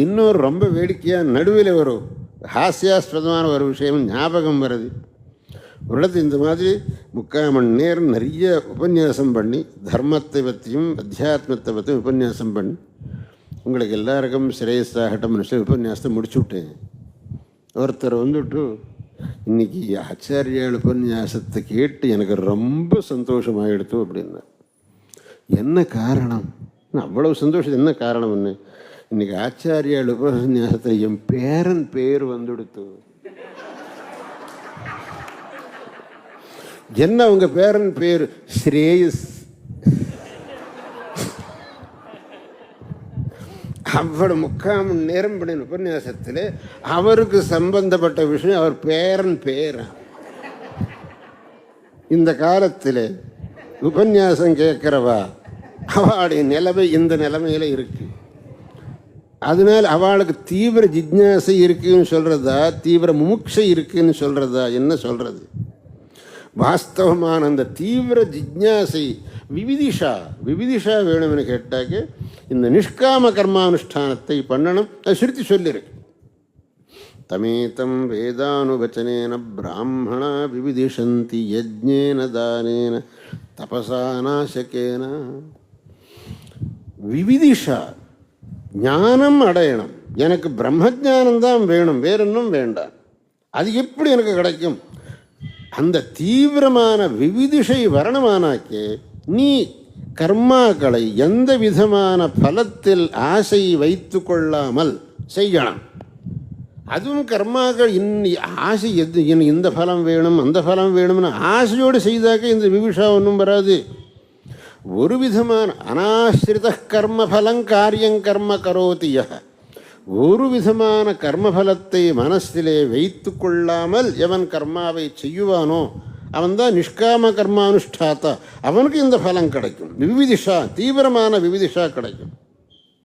இன்னொரு ரொம்ப வேடிக்கையாக நடுவில் ஒரு ஹாஸ்யாஸ்பதமான ஒரு விஷயம் ஞாபகம் வருது. ஒரு இடத்து இந்த மாதிரி 3/4 மணி நேரம் நிறைய உபன்யாசம் பண்ணி தர்மத்தை பற்றியும் அத்தியாத்மத்தை பற்றியும் உபன்யாசம் பண்ணி உங்களுக்கு எல்லாருக்கும் சிரேயஸாகட்டும் சொல்லி உபன்யாசத்தை முடிச்சு விட்டேன். ஒருத்தர் வந்துவிட்டு இன்றைக்கி ஆச்சாரியால் உபன்யாசத்தை கேட்டு எனக்கு ரொம்ப சந்தோஷமாகிடுத்து அப்படின்னா. என்ன காரணம்? அவ்வளவு சந்தோஷம் என்ன காரணம்? என்ன இன்றைக்கி ஆச்சாரியால் உபன்யாசத்தில் என் பேரன் பேர் வந்துடுத்து. என்ன உங்கள் பேரன் பேர்? ஸ்ரேயஸ். அவ்வளவு 3/4 மணி நேரம் பண்ணின உபன்யாசத்தில் அவருக்கு சம்பந்தப்பட்ட விஷயம் அவர் பேரன் பேரன். இந்த காலத்தில் உபன்யாசம் கேட்குறவா அவளுடைய நிலைமை இந்த நிலைமையில் இருக்கு. அதனால் அவளுக்கு தீவிர ஜிக்ஞாசை இருக்குன்னு சொல்கிறதா, தீவிர முமுட்சை இருக்குன்னு சொல்கிறதா, என்ன சொல்கிறது? வாஸ்தவமான அந்த தீவிர ஜிக்ஞாசை விவிதிஷா வேணும்னு கேட்டாக்க இந்த நிஷ்காம கர்மானுஷ்டானத்தை பண்ணணும். அது சுருத்தி சொல்லியிருக்கு. தமேதம் வேதானுவச்சனேன பிராமணா விவிதிஷந்தி யஜ்ஞேன தானேன தபசா நாசகேன. விவிதிஷா ஞானம் அடையணும். எனக்கு பிரம்மஜானந்தான் வேணும், வேறொன்னும் வேண்டாம். அது எப்படி எனக்கு கிடைக்கும்? அந்த தீவிரமான விவிதிஷை வரணுமானாக்கே நீ கர்மாக்களை எந்த விதமான பலத்தில் ஆசை வைத்து கொள்ளாமல் செய்யணும். அதுவும் கர்மாக்கள் ஆசை இந்த பலம் வேணும் அந்த பலம் வேணும்னு ஆசையோடு செய்தாக்க இந்த விவிஷா ஒன்றும் வராது. ஒரு விதமான அனாசிரித கர்மபலம் காரியம் கர்ம கரோதிய, ஒரு விதமான கர்மபலத்தை மனசிலே வைத்து கொள்ளாமல் எவன் கர்மாவை செய்யுவானோ அவன்தான் நிஷ்காம கர்மானுஷ்டாத்தா. அவனுக்கு இந்த பலம் கிடைக்கும். விவிதிஷா, தீவிரமான விவிதிஷா கிடைக்கும்.